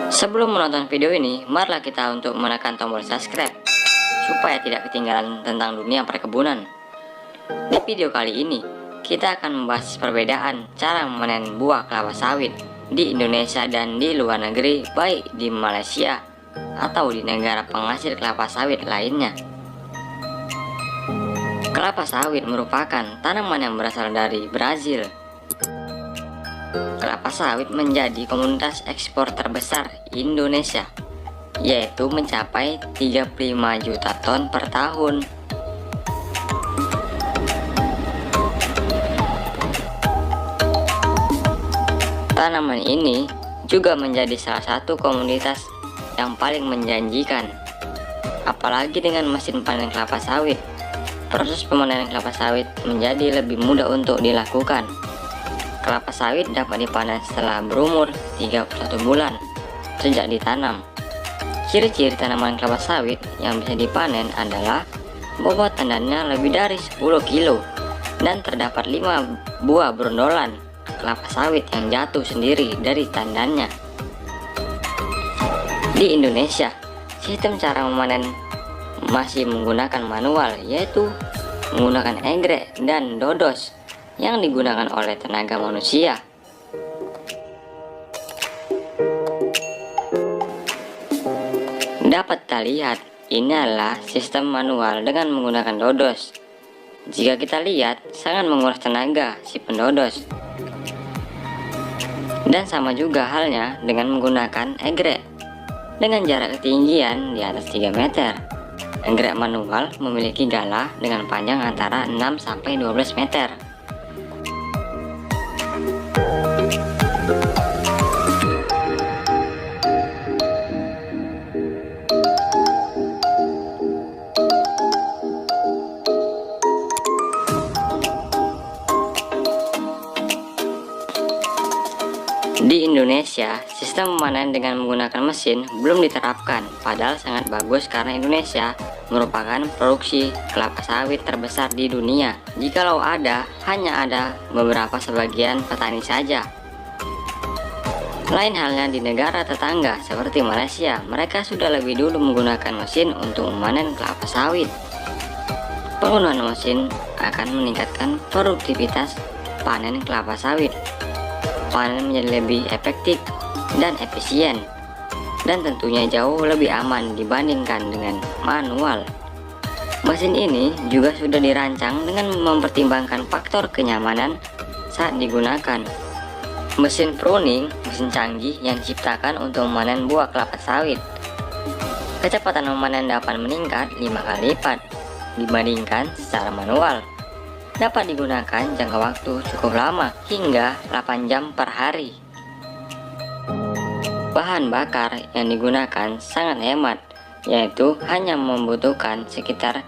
Sebelum menonton video ini, marilah kita untuk menekan tombol subscribe supaya tidak ketinggalan tentang dunia perkebunan. Di video kali ini, kita akan membahas perbedaan cara memanen buah kelapa sawit di Indonesia dan di luar negeri, baik di Malaysia atau di negara penghasil kelapa sawit lainnya. Kelapa sawit merupakan tanaman yang berasal dari Brazil. Kelapa sawit menjadi komoditas ekspor terbesar Indonesia, yaitu mencapai 35 juta ton per tahun. Tanaman ini juga menjadi salah satu komoditas yang paling menjanjikan, apalagi dengan mesin panen kelapa sawit. Proses pemanenan kelapa sawit menjadi lebih mudah untuk dilakukan. Kelapa sawit dapat dipanen setelah berumur 31 bulan sejak ditanam. Ciri-ciri tanaman kelapa sawit yang bisa dipanen adalah bobot tandannya lebih dari 10 kilo dan terdapat 5 buah brondolan kelapa sawit yang jatuh sendiri dari tandannya. Di Indonesia, sistem cara memanen masih menggunakan manual, yaitu menggunakan egrek dan dodos yang digunakan oleh tenaga manusia. Dapat kita lihat, ini adalah sistem manual dengan menggunakan dodos. Jika kita lihat, sangat menguras tenaga si pendodos. Dan sama juga halnya dengan menggunakan egrek dengan jarak ketinggian di atas 3 meter. Egrek manual memiliki galah dengan panjang antara 6-12 meter. Di Indonesia, sistem memanen dengan menggunakan mesin belum diterapkan, padahal sangat bagus karena Indonesia merupakan produksi kelapa sawit terbesar di dunia. Jikalau ada, hanya ada beberapa sebagian petani saja. Lain halnya di negara tetangga seperti Malaysia, mereka sudah lebih dulu menggunakan mesin untuk memanen kelapa sawit. Penggunaan mesin akan meningkatkan produktivitas panen kelapa sawit. Panen menjadi lebih efektif dan efisien, dan tentunya jauh lebih aman dibandingkan dengan manual. Mesin ini juga sudah dirancang dengan mempertimbangkan faktor kenyamanan saat digunakan. Mesin pruning, mesin canggih yang diciptakan untuk memanen buah kelapa sawit. Kecepatan memanen dapat meningkat 5 kali lipat dibandingkan secara manual. Dapat digunakan jangka waktu cukup lama, hingga 8 jam per hari. Bahan bakar yang digunakan sangat hemat, yaitu hanya membutuhkan sekitar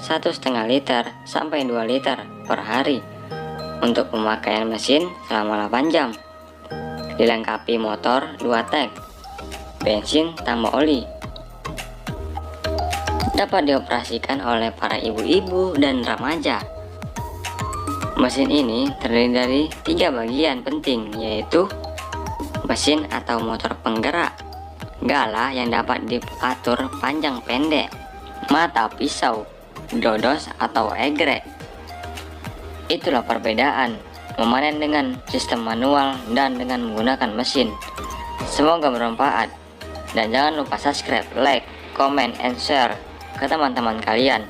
1,5 liter sampai 2 liter per hari untuk pemakaian mesin selama 8 jam. Dilengkapi motor 2 tak, bensin tambah oli. Dapat dioperasikan oleh para ibu-ibu dan remaja. Mesin ini terdiri dari 3 bagian penting, yaitu mesin atau motor penggerak, galah yang dapat diatur panjang pendek, mata pisau, dodos atau egrek. Itulah perbedaan memanen dengan sistem manual dan dengan menggunakan mesin. Semoga bermanfaat, dan jangan lupa subscribe, like, comment, and share ke teman-teman kalian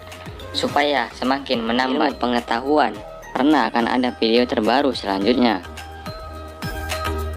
supaya semakin menambah pengetahuan, karena akan ada video terbaru selanjutnya.